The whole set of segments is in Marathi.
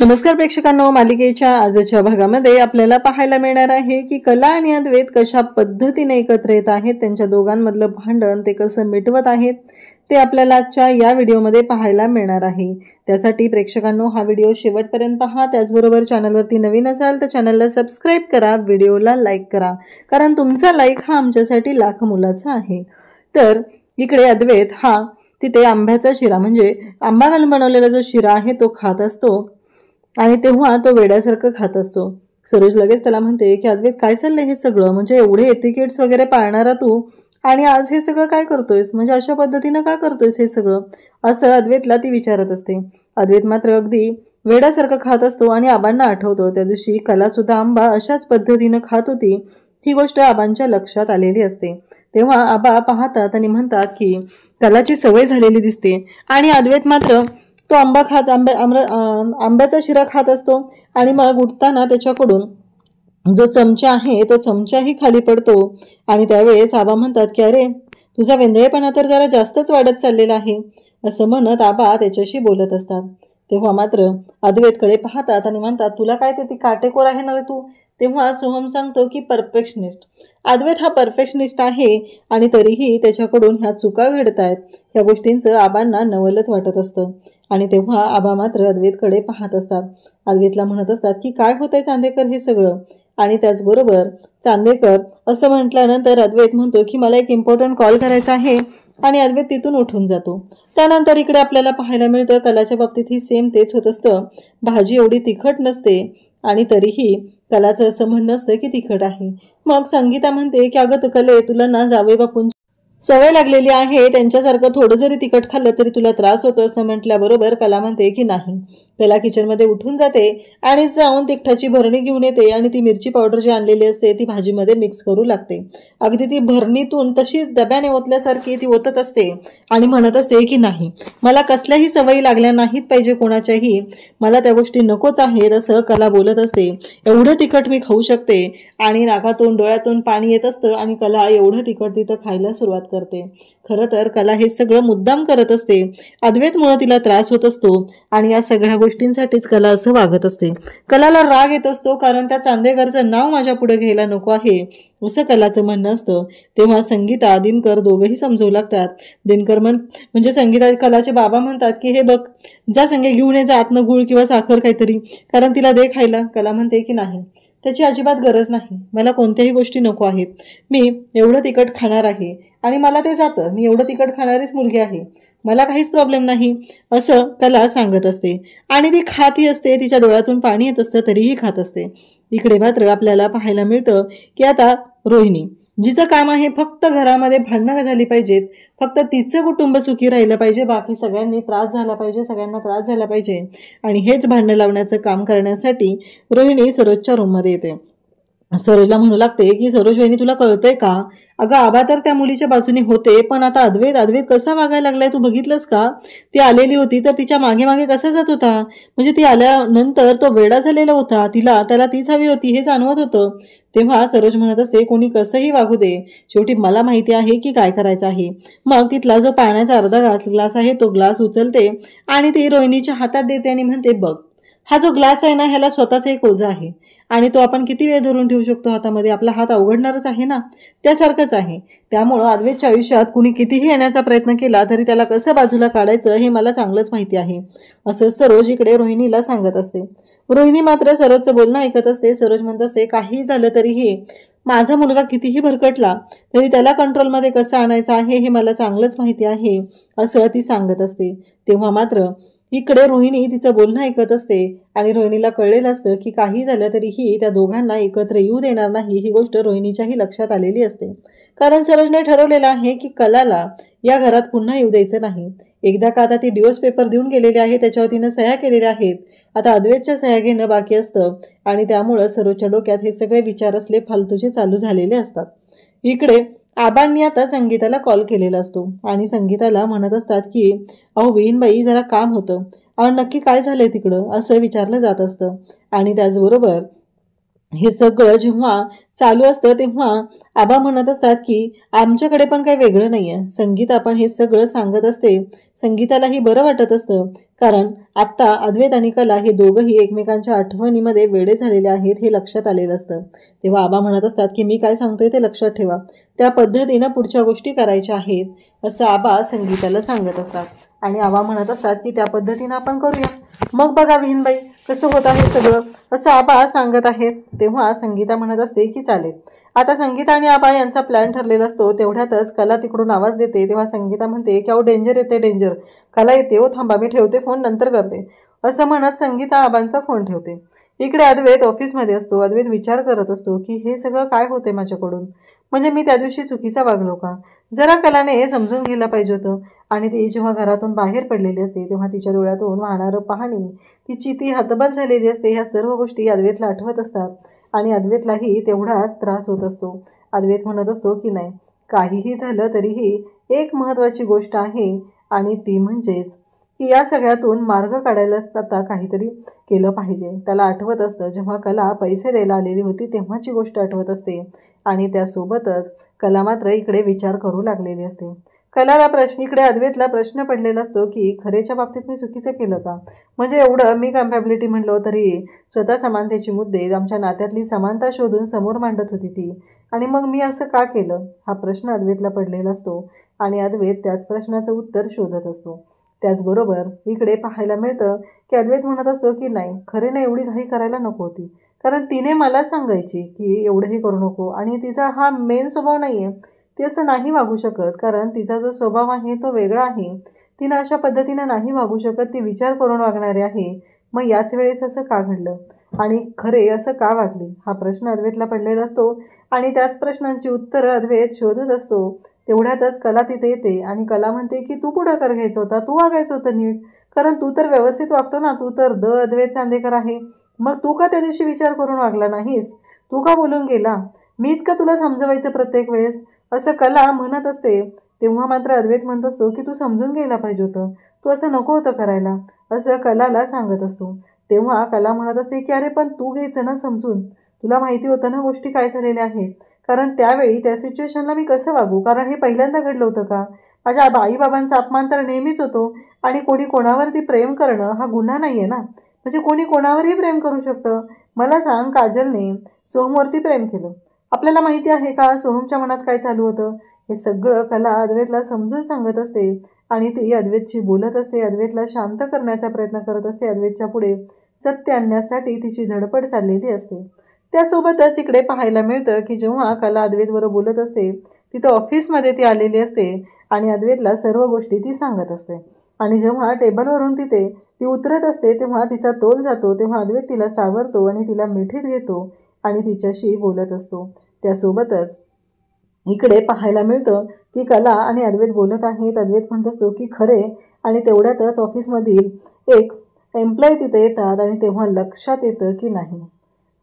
नमस्कार प्रेक्षकांनो, मालिकेच्या आजच्या भागामध्ये आपल्याला पाहायला मिळणार आहे की कला आणि अद्वैत कशा पद्धतीने एकत्र येत आहेत, त्यांच्या दोघांमधलं भांडण ते कसं मिटवत आहेत ते आपल्याला आजच्या या व्हिडिओमध्ये पाहायला मिळणार आहे। त्यासाठी प्रेक्षकांनो हा व्हिडिओ शेवटपर्यंत पहा। त्याचबरोबर चॅनलवरती नवीन असाल तर चॅनलला सबस्क्राइब करा, व्हिडिओला लाईक करा, कारण तुमचा लाईक हा आमच्यासाठी लाख मोलाचा आहे। तर इकडे अद्वैत हा तिथे आंब्याचा शिरा म्हणजे आंबा घालून बनवलेला जो शिरा आहे तो खात असतो आणि तेव्हा तो वेड्यासारखं खात असतो। सरोज लगेच त्याला म्हणते की अद्वैत काय चाललंय हे सगळं, म्हणजे एवढे एथिकेट्स वगैरे पाळणारा तू आणि आज हे सगळं काय करतोयस, म्हणजे अशा पद्धतीनं का करतोयस हे सगळं, असं अद्वैतला ती विचारत असते। अद्वैत मात्र अगदी वेड्यासारखं खात असतो आणि आबांना आठवतो त्या दिवशी कला सुद्धा आंबा अशाच पद्धतीनं खात होती। ही गोष्ट आबांच्या लक्षात आलेली असते। तेव्हा आबा पाहतात आणि म्हणतात की कलाची सवय झालेली दिसते आणि अद्वैत मात्र तो आंब्याचा शिरा खात असतो आणि मग उठताना त्याच्याकडून जो चमचा आहे तो चमचाही खाली पडतो आणि त्यावेळेस आबा म्हणतात की अरे तुझा वेंधळेपणा तर जरा जास्तच वाढत चाललेला आहे, असं म्हणत आबा त्याच्याशी बोलत असतात। तेव्हा मात्र अद्वैतकडे पाहतात आणि म्हणतात तुला काय ते काटेकोर आहे ना रे तू। तेव्हा सोहम सांगतो की परफेक्शनिस्ट, अद्वैत हा परफेक्शनिस्ट आहे आणि तरीही त्याच्याकडून ह्या चुका घडतायत, ह्या गोष्टींचं आबांना नवलच वाटत असतं। आणि तेव्हा आबा मात्र अद्वैतकडे पाहत असतात, अद्वैतला म्हणत असतात की काय होतंय चांदेकर हे सगळं। आणि त्याचबरोबर चांदेकर असं म्हटल्यानंतर अद्वैत म्हणतो की मला एक इम्पॉर्टंट कॉल करायचा आहे आणि अद्वैत तिथून उठून जातो। त्यानंतर इकडे आपल्याला पाहायला मिळतं कलाच्या बाबतीतही सेम तेच होत असतं। भाजी एवढी तिखट नसते आणि तरीही कलाचं असं म्हणणं असतं की तिखट आहे। मग संगीता म्हणते की अगं कले तुला ना जावई बापूंची सवय लागलेली आहे, त्यांच्यासारखं थोडं जरी तिखट खाल्लं तरी तुला त्रास होतो, असं म्हटल्याबरोबर कला म्हणते की नाही। कला किचनमध्ये उठून जाते आणि जाऊन तिखटाची भरणी घेऊन येते आणि ती मिरची पावडर जी आणलेली असते ती भाजीमध्ये मिक्स करू लागते। अगदी ती भरणीतून तशीच डब्याने ओतल्यासारखी ती ओतत असते आणि म्हणत असते की नाही, मला कसल्याही सवयी लागल्या नाहीत पाहिजे कोणाच्याही, मला त्या गोष्टी नकोच आहेत, असं कला बोलत असते। एवढं तिखट मी खाऊ शकते आणि नाकातून डोळ्यातून पाणी येत असतं आणि कला एवढं तिखट तिथं खायला सुरुवात करते। खरं तर कला हे सगळं मुद्दाम करत असते, अद्वैतमुळे तिला त्रास होत असतो आणि या सगळ्या गोष्टींसाठीच कला असं वागत असते। कलाला राग येत असतो कारण त्या चांदेकरचं नाव माझ्या पुढे घ्यायला नको आहे, असं कलाचं म्हणणं असतं। तेव्हा संगीता दिनकर दोघंही समजू लागतात। दिनकर म्हणजे संगीता कलाचे बाबा म्हणतात की हे बघ जा संगे घेऊन ये, जा आतनं गुळ किंवा साखर काहीतरी, कारण तिला दे खायला। कला म्हणते की नाही, त्याची अजिबात गरज नाही, मला कोणत्याही गोष्टी नको आहेत, मी एवढं तिखट खाणार आहे आणि मला ते जातं, मी एवढं तिखट खाणारीच मुलगी आहे, मला काहीच प्रॉब्लेम नाही, असं कला सांगत असते आणि ती खाती असते, तिच्या डोळ्यातून पाणी येत असतं तरीही खात असते। इकडे मात्र आपल्याला पाहायला मिळतं की आता रोहिणी जिचं काम आहे फक्त घरामध्ये भांडणं झाली पाहिजेत, फक्त तिचं कुटुंब सुखी राहिलं पाहिजे, बाकी सगळ्यांनी त्रास झाला पाहिजे, सगळ्यांना त्रास झाला पाहिजे, आणि हेच भांडणं लावण्याचं काम करण्यासाठी रोहिणी सरोजच्या रूममध्ये येते। सरोजला म्हणू लागते की सरोज वहिनी तुला कळतंय का, अगं आबा तर त्या मुलीच्या बाजूने होते, पण आता अद्वैत कसा वागायला लागलाय तू बघितलंस का, ती आलेली होती तर तिच्या मागे मागे कसा जात होता, म्हणजे ती आल्यानंतर तो वेडा झालेला होता, त्याला तीच हवी होती हे जाणवत होतं। तेव्हा सरोज म्हणत असते कोणी कसंही वागू दे, शेवटी मला माहिती आहे की काय करायचं आहे। मग तिथला जो पाण्याचा अर्धा ग्लास आहे तो ग्लास उचलते आणि ती रोहिणीच्या हातात देते आणि म्हणते बघ हा जो ग्लास आहे ना, ह्याला स्वतःच एक ओझं आहे आणि तो आपण किती वेळ धरून ठेवू शकतो हातामध्ये, आपला हात अवघडणारच आहे ना, त्यासारखंच आहे। त्यामुळं अद्वैतच्या आयुष्यात कुणी कितीही येण्याचा प्रयत्न केला तरी त्याला कसं बाजूला काढायचं हे मला चांगलंच माहिती आहे, असं सरोज इकडे रोहिणीला सांगत असते। रोहिणी मात्र सरोजचं बोलणं ऐकत असते। सरोज म्हणत असते काही झालं तरीही माझा मुलगा कितीही भरकटला तरी त्याला कंट्रोलमध्ये कसं आणायचं आहे हे मला चांगलंच माहिती आहे, असं ती सांगत असते। तेव्हा मात्र इकडे रोहिणी तिचं बोलणं ऐकत असते आणि रोहिणीला कळलेलं असतं की काही झालं तरीही त्या दोघांना एकत्र येऊ देणार नाही, ही गोष्ट रोहिणीच्याही लक्षात आलेली असते, कारण सरोजने ठरवलेलं आहे की कलाला या घरात पुन्हा येऊ द्यायचं नाही। एकदा का आता ती डिवोर्स पेपर देऊन गेलेले आहे, त्याच्यावर तिनं सह्या केलेल्या आहेत, आता अद्वैतच्या सह्या घेणं बाकी असतं आणि त्यामुळं सरोजच्या डोक्यात हे सगळे विचार असले फालतूचे चालू झालेले असतात। इकडे आबांनी आता संगीताला कॉल केलेला असतो आणि संगीताला म्हणत असतात की अहो विहीनबाई जरा काम होतं, नक्की काय झालंय तिकडं, असं विचारलं जात असतं। आणि त्याचबरोबर हे सगळं जेव्हा चालू असतं तेव्हा आबा म्हणत असतात की आमच्याकडे पण काही वेगळं नाही आहे. संगीता पण हे सगळं सांगत असते. संगीतालाही बरं वाटत असतं, कारण आत्ता अद्वैत आणि कला हे दोघंही एकमेकांच्या आठवणीमध्ये वेडे झालेले आहेत हे लक्षात आलेलं असतं. तेव्हा आबा म्हणत असतात की मी काय सांगतोय ते लक्षात ठेवा, त्या पद्धतीनं पुढच्या गोष्टी करायच्या आहेत, असं आबा संगीताला सांगत असतात. आणि आबा म्हणत असतात की त्या पद्धतीनं आपण करूया, मग बघा विहीनबाई कसं होत आहे सगळं, असं आबा सांगत आहेत. तेव्हा संगीता म्हणत असते की चालेल. आता संगीता आणि आबा यांचा प्लॅन ठरलेला असतो. तेवढ्यातच कला तिकडून आवाज देते. तेव्हा संगीता म्हणते की अहो डेंजर येते डेंजर. कला येते, हो थांबा मी ठेवते फोन, नंतर करते, असं म्हणत संगीता आबांचा फोन ठेवते. इकडे अद्वैत ऑफिसमध्ये असतो. अद्वैत विचार करत असतो की हे सगळं काय होते माझ्याकडून, म्हणजे मी त्या दिवशी चुकीचा वागलो का, जरा कलाने हे समजून घ्यायला पाहिजे होतं. आणि ती जेव्हा घरातून बाहेर पडलेली असते तेव्हा तिच्या डोळ्यातून वाहणारं पाहणी, तिची ती हतबल झालेली असते, ह्या सर्व गोष्टी अद्वैतला आठवत असतात. आणि अद्वैतलाही तेवढाच त्रास होत असतो. अद्वैत म्हणत असतो की नाही, काहीही झालं तरीही एक महत्त्वाची गोष्ट आहे, आणि ती म्हणजेच की या सगळ्यातून मार्ग काढायला आता काहीतरी केलं पाहिजे. त्याला आठवत असतं जेव्हा कला पैसे द्यायला आलेली होती तेव्हाची गोष्ट आठवत असते. आणि त्यासोबतच कला मात्र इकडे विचार करू लागलेली असते. कलाला इकडे अद्वैतला प्रश्न पडलेला असतो की खरेच्या बाबतीत मी चुकीचं केलं का, म्हणजे एवढं मी कम्पॅबिलिटी म्हणलो तरी स्वतः समानतेची मुद्दे, आमच्या नात्यातली समानता शोधून समोर मांडत होती ती, आणि मग मी असं का केलं, हा प्रश्न अद्वैतला पडलेला असतो. आणि अद्वैत त्याच प्रश्नाचं उत्तर शोधत असतो. त्याचबरोबर इकडे पाहायला मिळतं की अद्वैत म्हणत असतो की नाही, खरेनं एवढी घाई करायला नको होती, कारण तिने मला सांगायची की एवढंही करू नको, आणि तिचा हा मेन स्वभाव नाही आहे, ती असं नाही वागू शकत, कारण तिचा जो स्वभाव आहे तो वेगळा आहे. तिनं अशा पद्धतीनं नाही वागू शकत, ती विचार करून वागणारी आहे. मग याच वेळेस असं का घडलं, आणि खरे असं का वागली, हा प्रश्न अद्वैतला पडलेला असतो. आणि त्याच प्रश्नांची उत्तरं अद्वैत शोधत असतो. तेवढ्यातच कला तिथे येते आणि कला म्हणते की तू पुढाकार घ्यायचा होता, तू वागायचं होतं नीट, कारण तू तर व्यवस्थित वागतो ना, तू तर अद्वैत चांदेकर आहे, मग तू का त्या दिवशी विचार करून वागला नाहीस, तू का बोलून गेला, मीच का तुला समजवायचं प्रत्येक वेळेस, असं कला म्हणत असते. तेव्हा मात्र अद्वैत म्हणत असतो की तू समजून घ्यायला पाहिजे होतं, तू असं नको होतं करायला, असं कलाला सांगत असतो. तेव्हा कला म्हणत असते की अरे पण तू घ्यायचं ना समजून, तुला माहिती होतं ना गोष्टी काय झालेल्या आहेत, कारण त्यावेळी त्या सिच्युएशनला मी कसं वागू, कारण हे पहिल्यांदा घडलं होतं का, माझ्या आईबाबांचा अपमान तर नेहमीच होतो, आणि कोणी कोणावरती प्रेम करणं हा गुन्हा नाही आहे ना, म्हणजे कोणी कोणावरही प्रेम करू शकतं. मला सांग, काजलने सोहमवरती प्रेम केलं, आपल्याला माहिती आहे का सोहमच्या मनात काय चालू होतं, हे सगळं कला अद्वैतला समजून सांगत असते. आणि ती अद्वैतशी बोलत असते, अद्वैतला शांत करण्याचा प्रयत्न करत असते, अद्वैतच्या पुढे सत्य आणण्यासाठी तिची धडपड चाललेली असते. त्यासोबतच इकडे पाहायला मिळतं की जेव्हा कला अद्वैतबरोबर बोलत असते तिथं ऑफिसमध्ये ती आलेली असते, आणि अद्वैतला सर्व गोष्टी ती सांगत असते. आणि जेव्हा टेबलवरून ती उतरत असते तेव्हा तिचा तोल जातो, तेव्हा अद्वैत तिला सावरतो आणि तिला मिठीत घेतो आणि तिच्याशी बोलत असतो. त्यासोबतच इकडे पाहायला मिळतं की कला आणि अद्वैत बोलत आहेत. अद्वैत म्हणत असतो की खरे, आणि तेवढ्यातच ऑफिसमधील एक एम्प्लॉई तिथे येतात आणि तेव्हा लक्षात येतं की नाही,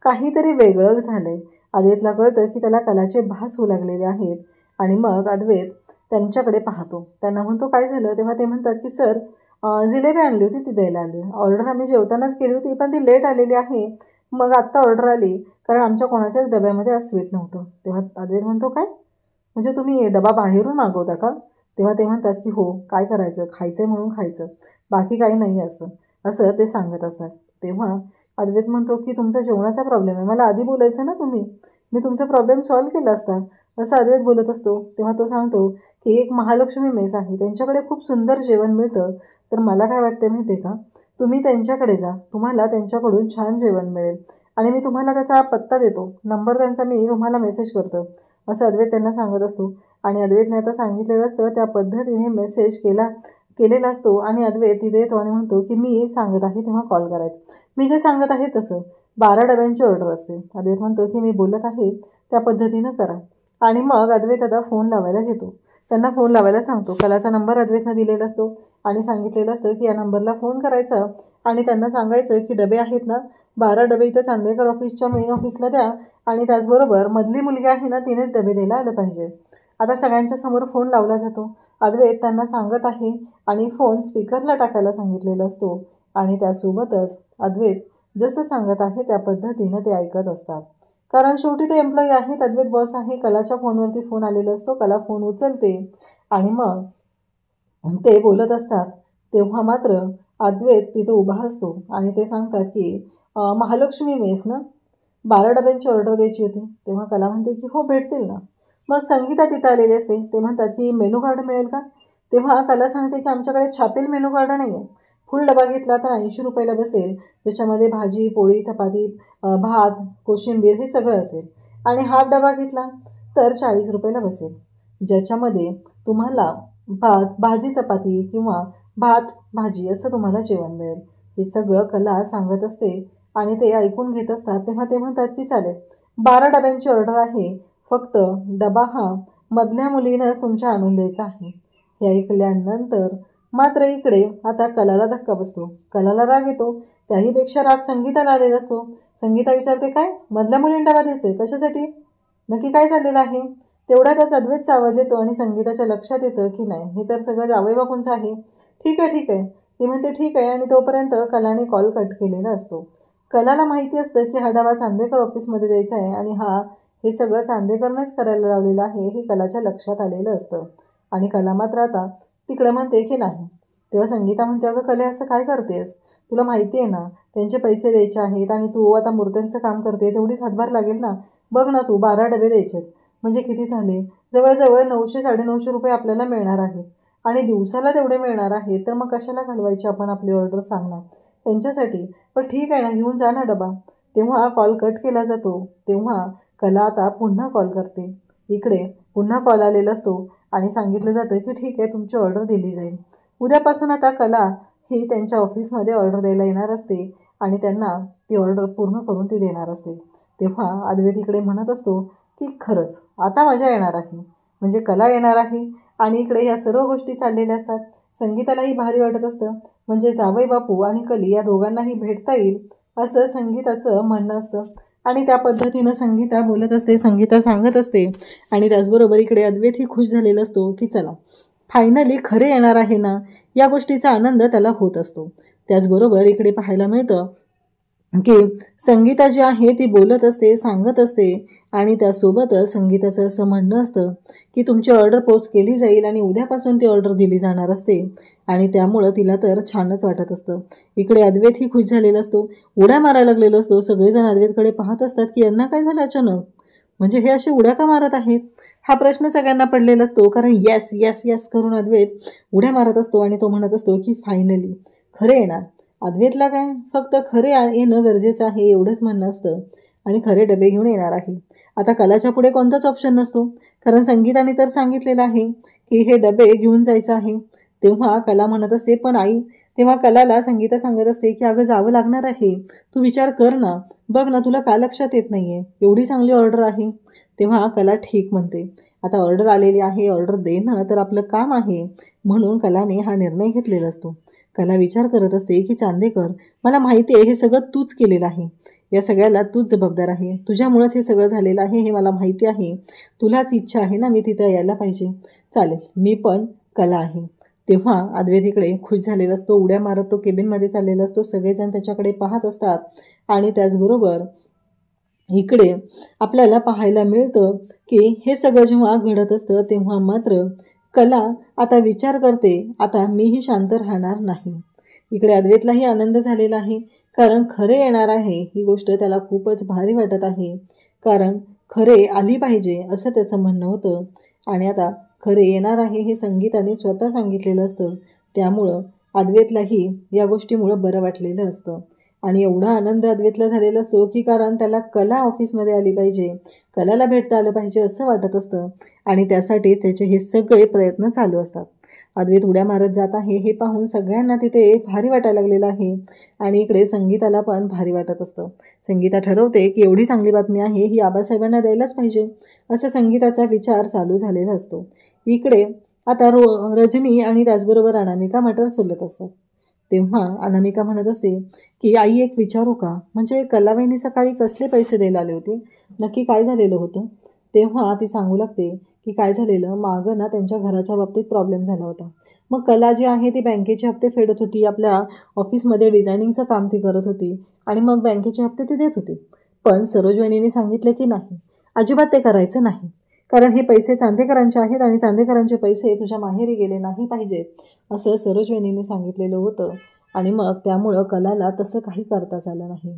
काहीतरी वेगळं झालंय. अद्वैतला कळतं की त्याला कलाचे भास होऊ लागलेले आहेत. आणि मग अद्वैत त्यांच्याकडे पाहतो, त्यांना म्हणतो काय झालं, तेव्हा ते म्हणतात की सर जिलेबी आणली होती ती द्यायला आली, ऑर्डर आम्ही जेवतानाच केली होती पण ती लेट आलेली आहे, मग आत्ता ऑर्डर आली, कारण आमच्या कोणाच्याच डब्यामध्ये आज स्वीट नव्हतं. तेव्हा अद्वैत म्हणतो काय, म्हणजे तुम्ही डबा बाहेरून मागवता का, तेव्हा ते म्हणतात की हो, काय करायचं, खायचं म्हणून खायचं, बाकी काही नाही, असं असं ते सांगत असतात. तेव्हा अद्वैत म्हणतो की तुमचा जेवणाचा प्रॉब्लेम आहे, मला आधी बोलायचं ना तुम्ही, मी तुमचा प्रॉब्लेम सॉल्व्ह केला असता, असं अद्वैत बोलत असतो. तेव्हा तो सांगतो की एक महालक्ष्मी मेस आहे, त्यांच्याकडे खूप सुंदर जेवण मिळतं, तर मला काय वाटतं माहिती आहे का, तुम्ही त्यांच्याकडे जा, तुम्हाला त्यांच्याकडून छान जेवण मिळेल, आणि मी तुम्हाला त्याचा पत्ता देतो, नंबर त्यांचा मी तुम्हाला मेसेज करतो, असं अद्वैत त्यांना सांगत असतो. आणि अद्वैतने आता सांगितलेलं असतं त्या पद्धतीने मेसेज केलेला असतो. आणि अद्वैत तिथे येतो आणि म्हणतो की मी सांगत आहे तेव्हा कॉल करायचं, मी जे सांगत आहे तसं 12 डब्यांची ऑर्डर असते. अद्वैत म्हणतो की मी बोलत आहे त्या पद्धतीनं करा. आणि मग अद्वैत आता फोन लावायला घेतो, त्यांना फोन लावायला सांगतो. कलाचा नंबर अद्वैतनं दिलेला असतो आणि सांगितलेलं असतं की या नंबरला फोन करायचा आणि त्यांना सांगायचं की डबे आहेत ना, 12 डबे इथं चांदेकर ऑफिसच्या मेन ऑफिसला द्या, आणि त्याचबरोबर मधली मुलगी आहे ना, तिनेच डबे द्यायला आलं पाहिजे. आता सगळ्यांच्या समोर फोन लावला जातो. अद्वैत त्यांना सांगत आहे आणि फोन स्पीकरला टाकायला सांगितलेला असतो. आणि त्यासोबतच अद्वैत जसं सांगत आहे त्या पद्धतीनं ते ऐकत असतात. कारण शेवटी ते एम्प्लॉई आहेत, अद्वैत बॉस आहे. कलाच्या फोनवरती फोन आलेला असतो. कला फोन उचलते आणि मग ते बोलत असतात. तेव्हा मात्र अद्वैत तिथं उभा असतो आणि ते सांगतात की महालक्ष्मी मेस ना, 12 डब्यांची ऑर्डर द्यायची होती. तेव्हा कला म्हणते की हो भेटतील ना. मग संगीता तिथं आलेली असते. ते म्हणतात की मेनू कार्ड मिळेल का? तेव्हा कला सांगते की आमच्याकडे छापेल मेनू कार्ड नाही आहे. फुल डबा घेतला तर 80 रुपयाला बसेल. त्याच्यामध्ये भाजी, पोळी, चपाती, भात, कोशिंबीर हे सगळं असेल. आणि हाफ डबा घेतला तर 40 रुपयाला बसेल, ज्याच्यामध्ये तुम्हाला भात, भाजी, चपाती किंवा भात, भाजी असं तुम्हाला जेवण मिळेल. हे सगळं कला सांगत असते आणि ते ऐकून घेत असतात. तेव्हा ते म्हणतात की चालेल, 12 डब्यांची ऑर्डर आहे, फक्त डबा हा मधल्या मुलीनंच तुमच्या आणून द्यायचा आहे. हे ऐकल्यानंतर मात्र इकडे आता कलाला धक्का बसतो. कलाला राग येतो. त्याहीपेक्षा राग संगीताला आलेला असतो. संगीता विचारते काय मधल्या मुलीने डबा द्यायचा आहे, कशासाठी, नक्की काय झालेलं आहे? तेवढ्यातच अद्वैतचा आवाज येतो आणि संगीताच्या लक्षात येतं की नाही, हे तर सगळं जावई बापूंचं आहे. ठीक आहे ठीक आहे, ती म्हणते ठीक आहे आणि तोपर्यंत कलाने कॉल कट केलेला असतो. कलाला माहिती असतं की हा डबा चांदेकर ऑफिसमध्ये द्यायचा आहे आणि हे सगळं चांदेकरनेच करायला लावलेलं आहे, हे कलाच्या लक्षात आलेलं असतं. आणि कला मात्र आता तिकडं म्हणते की नाही. तेव्हा संगीता म्हणते अगं कले असं काय करतेस, तुला माहिती आहे ना त्यांचे पैसे द्यायचे आहेत आणि तू आता मूर्त्यांचं काम करते, तेवढीच हातभार लागेल ना. बघ ना तू 12 डबे द्यायचे म्हणजे किती झाले, जवळजवळ 900-950 रुपये आपल्याला मिळणार आहेत आणि दिवसाला तेवढे मिळणार आहेत, तर मग कशाला घालवायची आपण आपली ऑर्डर, सांगणार त्यांच्यासाठी. पण ठीक आहे ना, घेऊन जा ना डबा. तेव्हा कॉल कट केला जातो. तेव्हा कला आता पुन्हा कॉल करते. इकडे पुन्हा कॉल आलेला असतो आणि सांगितलं जातं की ठीक आहे, तुमची ऑर्डर दिली जाईल. उद्यापासून आता कला ही त्यांच्या ऑफिसमध्ये ऑर्डर द्यायला येणार असते आणि त्यांना ती ऑर्डर पूर्ण करून ती देणार असते. तेव्हा अद्वैत इकडे म्हणत असतो की खरंच आता मजा येणार आहे, म्हणजे कला येणार आहे आणि इकडे ह्या सर्व गोष्टी चाललेल्या असतात. संगीतालाही भारी वाटत असतं, म्हणजे जावई बापू आणि कली या दोघांनाही भेटता येईल असं संगीताचं म्हणणं असतं. आणि त्या पद्धतीनं संगीता बोलत असते, संगीता सांगत असते आणि त्याचबरोबर इकडे अद्वैतही खुश झालेला असतो की चला फायनली खरे येणार आहे ना, या गोष्टीचा आनंद त्याला होत असतो. त्याचबरोबर इकडे पाहायला मिळतं की संगीता जी आहे ती बोलत असते, सांगत असते आणि त्यासोबतच संगीताचं असं म्हणणं असतं की तुमची ऑर्डर पोस्ट केली जाईल आणि उद्यापासून ती ऑर्डर दिली जाणार असते आणि त्यामुळं तिला तर छानच वाटत असतं. इकडे अद्वैतही खुश झालेला असतो, उड्या मारायला लागलेला असतो. सगळेजण अद्वैतकडे पाहत असतात की यांना काय झालं अचानक, म्हणजे हे असे उड्या का मारत आहेत, हा प्रश्न सगळ्यांना पडलेला असतो. कारण येस येस येस करून अद्वैत उड्या मारत असतो आणि तो म्हणत असतो की फायनली खरे येणार. अद्वैतला काय फक्त खरे येणं गरजेचं आहे एवढंच म्हणणं असतं आणि खरे डबे घेऊन येणार आहे. आता कलाच्या पुढे कोणताच ऑप्शन नसतो, कारण संगीताने तर सांगितलेलं आहे की हे डबे घेऊन जायचं आहे. तेव्हा कला म्हणत असते पण आई, तेव्हा कलाला संगीता सांगत असते की अगं जावं लागणार आहे, तू विचार कर ना, बघ ना तुला का लक्षात येत नाही आहे, एवढी चांगली ऑर्डर आहे. तेव्हा कला ठीक म्हणते. आता ऑर्डर आलेली आहे, ऑर्डर देणं तर आपलं काम आहे, म्हणून कलाने हा निर्णय घेतलेला असतो. कला विचार करत असते की चांदेकर, मला माहिती आहे हे सगळं तूच केलेलं आहे, या सगळ्याला तूच जबाबदार आहे, तुझ्यामुळंच हे सगळं झालेलं आहे हे मला माहिती आहे, तुलाच इच्छा आहे ना मी तिथं यायला पाहिजे, चालेल मी पण कला आहे. तेव्हा अद्वैत इकडे खुश झालेला असतो, उड्या मारत तो केबिनमध्ये चाललेला असतो. सगळेजण त्याच्याकडे पाहत असतात आणि त्याचबरोबर इकडे आपल्याला पाहायला मिळतं की हे सगळं जेव्हा घडत असतं तेव्हा मात्र कला आता विचार करते, आता मीही शांत राहणार नाही. इकडे अद्वैतलाही आनंद झालेला आहे, कारण खरे येणार आहे ही गोष्ट त्याला खूपच भारी वाटत आहे. कारण खरे आली पाहिजे असं त्याचं म्हणणं होतं आणि आता खरे येणार आहे हे संगीताने स्वतः सांगितलेलं असतं. त्यामुळं अद्वैतलाही या गोष्टीमुळं बरं वाटलेलं असतं आणि एवढा आनंद अद्वैतला झालेला असतो की कारण त्याला कला ऑफिसमध्ये आली पाहिजे, कलाला भेटता आलं पाहिजे असं वाटत असतं आणि त्यासाठीच त्याचे हे सगळे प्रयत्न चालू असतात. अद्वैत उड्या मारत जात आहे हे पाहून सगळ्यांना तिथे भारी वाटायला लागलेलं आहे आणि इकडे संगीताला पण भारी वाटत असतं. संगीता ठरवते की एवढी चांगली बातमी आहे ही आबासाहेबांना द्यायलाच पाहिजे, असं संगीताचा विचार चालू झालेला असतो. इकडे आता रजनी आणि त्याचबरोबर अनामिका मटर चुलत असतात. तेव्हा अनामिका म्हणत असते की आई एक विचारू का, म्हणजे कलाबाईंनी सकाळी कसले पैसे द्यायला आले होते, नक्की काय झालेलं होतं. तेव्हा ती सांगू लागते की काय झालेलं, मागं ना त्यांच्या घराच्या बाबतीत प्रॉब्लेम झाला होता. मग कला जी आहे ती बँकेचे हप्ते फेडत होती, आपल्या ऑफिसमध्ये डिझायनिंगचं काम ती करत होती आणि मग बँकेचे हप्ते ती देत होती. पण सरोजवहिनीने सांगितले की नाही, अजिबात ते करायचं नाही, कारण हे पैसे चांदेकरांचे आहेत आणि चांदेकरांचे पैसे तुझ्या माहेरी गेले नाही पाहिजेत, असं सरोजवहिनीने सांगितलेलं होतं. आणि मग त्यामुळं कलाला तसं काही करताच आलं नाही.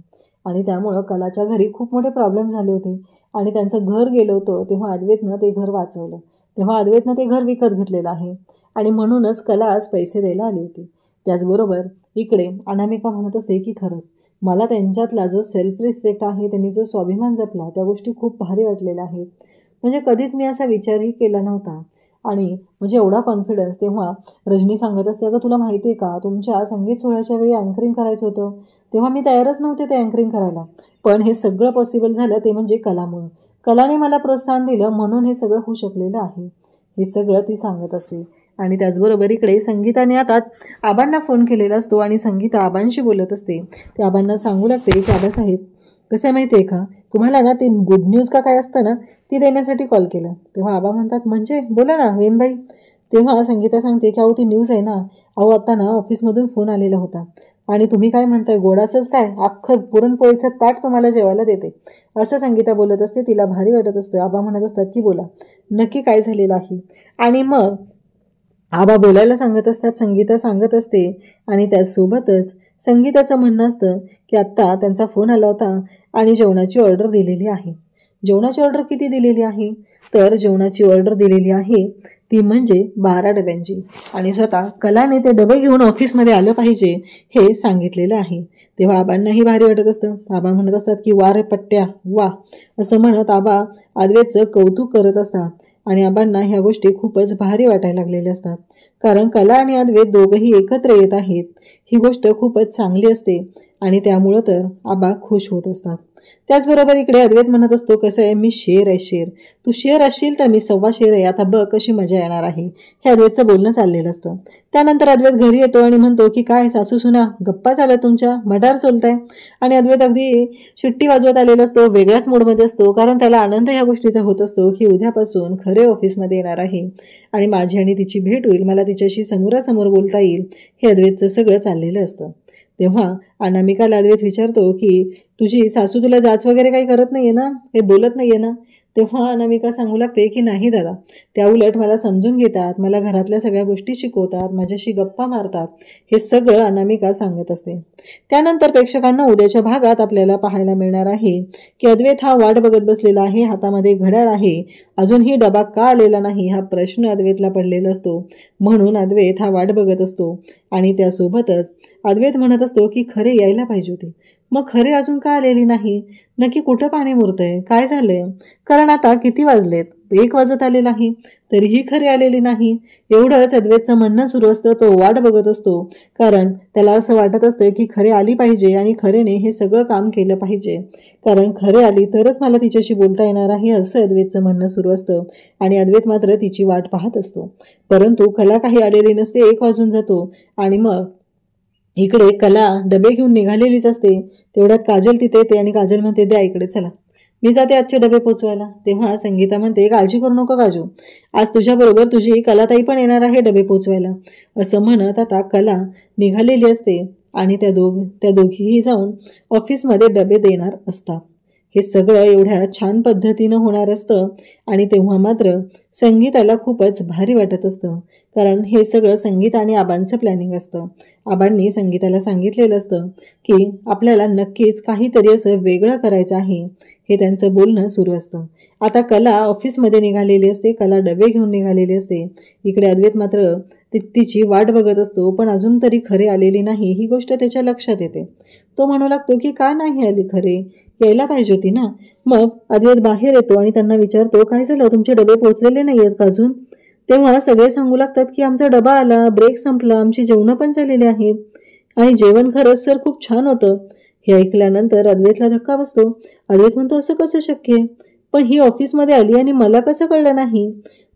आणि त्यामुळं कलाच्या घरी खूप मोठे प्रॉब्लेम झाले होते आणि त्यांचं घर गेलं होतं. तेव्हा अद्वैतनं ते घर वाचवलं. तेव्हा अद्वैतनं ते घर विकत घेतलेलं आहे आणि म्हणूनच कला आज पैसे द्यायला आली होती. त्याचबरोबर इकडे अनामिका म्हणत असते की खरंच मला त्यांच्यातला जो सेल्फ रिस्पेक्ट आहे, त्यांनी जो स्वाभिमान जपला, त्या गोष्टी खूप भारी वाटलेल्या आहेत. म्हणजे कधीच मी असा विचारही केला नव्हता. आणि म्हणजे एवढा कॉन्फिडन्स. तेव्हा रजनी सांगत असते, अगं तुला माहिती आहे का, तुमच्या संगीत सोहळ्याच्या वेळी अँकरिंग करायचं होतं, तेव्हा मी तयारच नव्हते ते अँकरिंग करायला, पण हे सगळं पॉसिबल झालं ते म्हणजे कलामुळं. कलाने मला प्रोत्साहन दिलं म्हणून हे सगळं होऊ शकलेलं आहे. हे सगळं ती सांगत असते. आणि त्याचबरोबर इकडे संगीताने आता आबांना फोन केलेला असतो आणि संगीता आबांशी बोलत असते. ते आबांना सांगू लागते की आबासाहेब, कसं आहे माहिती आहे का, तुम्हाला ना ते गुड न्यूज का काय असतं ना, ती देण्यासाठी कॉल केला. तेव्हा आबा म्हणतात, म्हणजे बोला ना वेणबाई. तेव्हा संगीता सांगते की अहो ती न्यूज आहे ना, अहो आता ना ऑफिसमधून फोन आलेला होता आणि तुम्ही काय म्हणताय, गोडाचंच काय, अख्खं पुरणपोळीचं ताट तुम्हाला जेवायला देते, असं संगीता बोलत असते. तिला भारी वाटत असतं. आबा म्हणत असतात की बोला नक्की काय झालेलं आहे. आणि मग आबा बोलायला सांगत असतात, संगीता सांगत असते. आणि त्याचसोबतच संगीताचं म्हणणं असतं की आत्ता त्यांचा फोन आला होता आणि जेवणाची ऑर्डर दिलेली आहे. जेवणाची ऑर्डर किती दिलेली आहे, तर जेवणाची ऑर्डर दिलेली आहे ती म्हणजे 12 डब्यांची. आणि स्वतः कलाने ते डबे घेऊन ऑफिसमध्ये आलं पाहिजे हे सांगितलेलं आहे. तेव्हा आबांनाही भारी वाटत असतं. आबा म्हणत असतात की वा रे पट्ट्या वा, असं म्हणत आबा अद्वैतचं कौतुक करत असतात. आणि आबांना ह्या गोष्टी खूपच भारी वाटायला लागलेल्या असतात, कारण कला आणि अद्वैत दोघंही एकत्र येत आहेत. ही गोष्ट खूपच चांगली असते आणि त्यामुळं तर आबा खुश होत असतात. त्याचबरोबर इकडे अद्वैत म्हणत असतो, कसं आहे, मी शेर आहे शेर, तू शेर असशील तर मी 1.25 शेर आहे, आता बघ कशी मजा येणार आहे, हे अद्वैतचं बोलणं चाललेलं असतं. त्यानंतर अद्वैत घरी येतो आणि म्हणतो की काय सासू सुना गप्पा झाल्या तुमच्या, मटार सोलताय. आणि अद्वैत अगदी शिट्टी वाजवत आलेला असतो, वेगळ्याच मूडमध्ये असतो, कारण त्याला आनंद ह्या गोष्टीचा होत असतो की उद्यापासून खरे ऑफिसमध्ये येणार आहे आणि माझी आणि तिची भेट होईल, मला तिच्याशी समोरासमोर बोलता येईल, हे अद्वैतचं सगळं चाललेलं असतं. तेव्हा अनामिकाला अद्वैत विचारतो की तुझी सासू तुला जाच वगैरे काही करत नाहीये ना, हे बोलत नाहीये ना. तेव्हा अनामिका सांगू लागते की नाही दादा, त्या उलट मला समजून घेतात, मला घरातल्या सगळ्या गोष्टी शिकवतात, माझ्याशी गप्पा मारतात, हे सगळं अनामिका सांगत असते. त्यानंतर प्रेक्षकांना उद्याच्या भागात आपल्याला पाहायला मिळणार आहे की अद्वैत हा वाट बघत बसलेला आहे, हातामध्ये घड्याळ आहे, अजूनही डबा का आलेला नाही हा प्रश्न अद्वैतला पडलेला असतो. म्हणून अद्वैत हा वाट बघत असतो. आणि त्यासोबतच अद्वैत म्हणत असतो की खरे यायला पाहिजे होते, मग खरे अजून का आलेली नाही, नक्की कुठं पाणी मुरतंय, काय झालंय, कारण आता किती वाजलेत, 1 वाजत आलेला आहे, तरीही खरे आलेली नाही. एवढंच अद्वैतचं म्हणणं सुरू असतं. तो वाट बघत असतो, कारण त्याला असं वाटत असतं की खरे आली पाहिजे आणि खरेने हे सगळं काम केलं पाहिजे, कारण खरे आली तरच मला तिच्याशी बोलता येणार आहे, असं अद्वैतचं म्हणणं सुरू असतं. आणि अद्वैत मात्र तिची वाट पाहत असतो. परंतु कला काही आलेली नसते. 1 वाजून जातो आणि मग इकडे कला डबे घेऊन निघालेलीच असते. तेवढ्यात काजल तिथे येते आणि काजल म्हणते, द्या इकडे चला, मी जाते आजचे डबे पोचवायला. तेव्हा संगीता म्हणते, काळजी करू नको काजू, आज तुझ्याबरोबर तुझी कलाताई पण येणार आहे डबे पोचवायला, असं म्हणत आता कला निघालेली असते. आणि त्या दोघीही जाऊन ऑफिसमध्ये डबे देणार असतात. हे सगळं एवढ्या छान पद्धतीनं होणार असतं. आणि तेव्हा मात्र संगीताला खूपच भारी वाटत असतं, कारण हे सगळं संगीत आणि आबांचं प्लॅनिंग असतं. आबांनी संगीताला सांगितलेलं असतं की आपल्याला नक्कीच काहीतरी असं वेगळं करायचं आहे, हे त्यांचं बोलणं सुरू असतं. आता कला ऑफिसमध्ये निघालेली असते, कला डबे घेऊन निघालेली असते. इकडे अद्वैत मात्र तिची वाट बघत असतो, पण अजून तरी खरे आलेली नाही ही गोष्ट त्याच्या लक्षात येते. तो म्हणू लागतो की का नाही आली खरे, यायला पाहिजे होती ना. मग अद्वैत बाहेर येतो आणि त्यांना विचारतो, काय झालं, तुमचे डबे पोचलेले नाही आहेत का अजून. तेव्हा सगळे सांगू लागतात की आमचा डबा आला, ब्रेक संपला, आमची जेवणं पण झालेली आहेत आणि जेवण खरंच सर खूप छान होतं. हे ऐकल्यानंतर अद्वैतला धक्का बसतो. अद्वैत म्हणतो, असं कसं शक्य आहे, पण ही ऑफिसमध्ये आली आणि मला कसं कळलं नाही,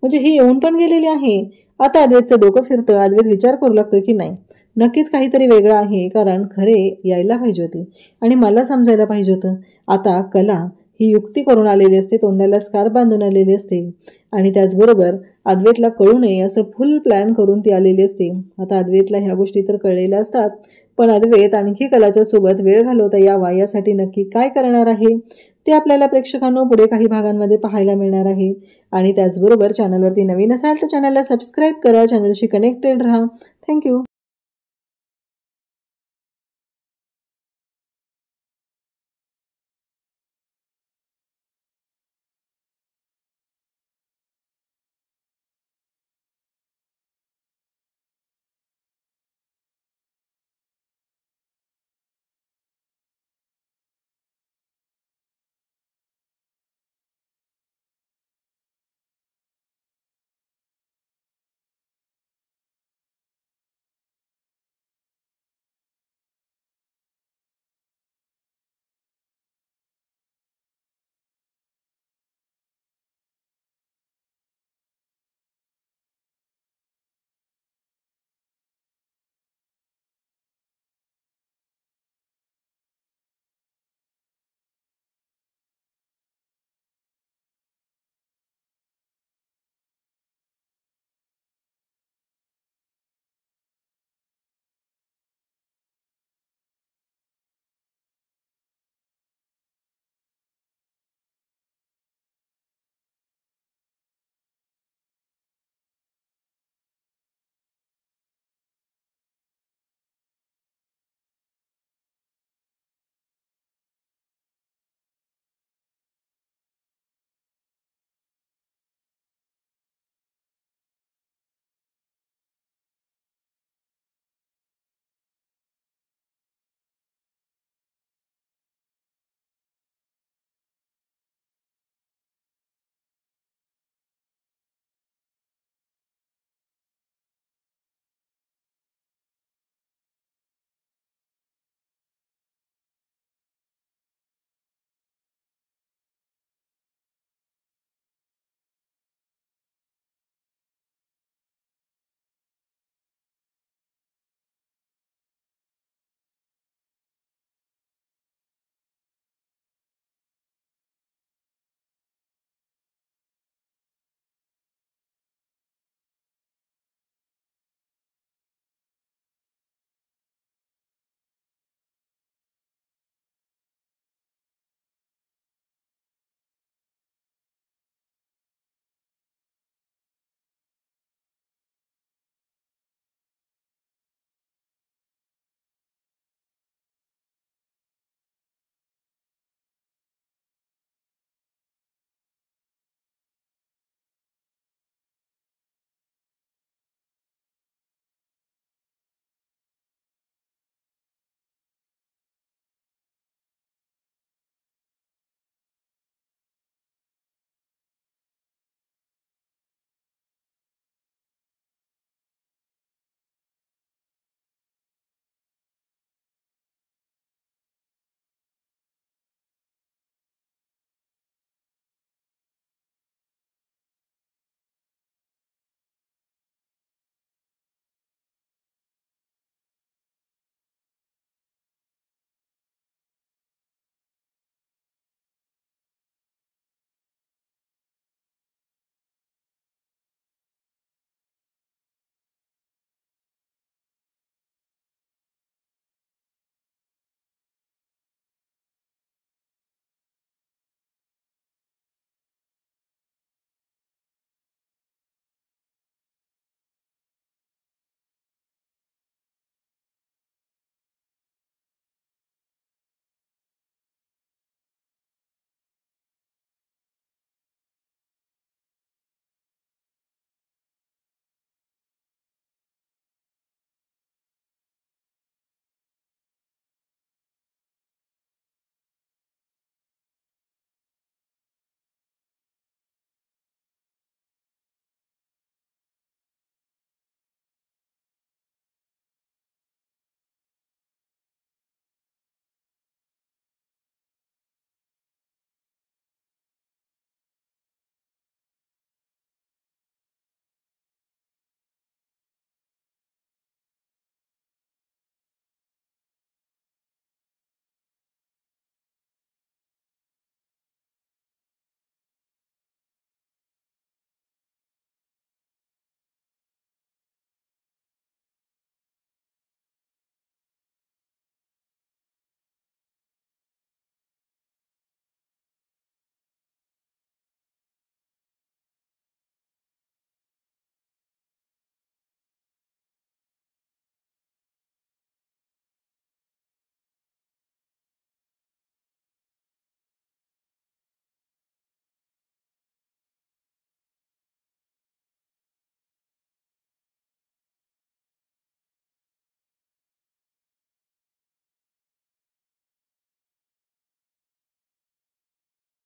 म्हणजे ही येऊन पण गेलेली आहे. आता अद्वैतचं डोकं फिरतं. अद्वैत विचार करू लागतो की नाही, नक्कीच काहीतरी वेगळं आहे, कारण खरे यायला पाहिजे होते आणि मला समजायला पाहिजे होतं. आता कला ही युक्ती करून आलेली असते, तोंडाला स्कार्फ बांधून आलेली असते आणि त्याचबरोबर अद्वैतला कळू नये असं फुल प्लॅन करून ती आलेली असते. आता अद्वैतला ह्या गोष्टी तर कळलेल्या असतात, पण अद्वैत आणखी कलाच्या सोबत वेळ घालवता यावा यासाठी नक्की काय करणार आहे ते आपल्याला प्रेक्षकांनो पुढे काही भागांमध्ये पाहायला मिळणार आहे. आणि त्याचबरोबर चॅनलवरती नवीन असाल तर चॅनलला सबस्क्राईब करा, चॅनलशी कनेक्टेड राहा. थँक्यू.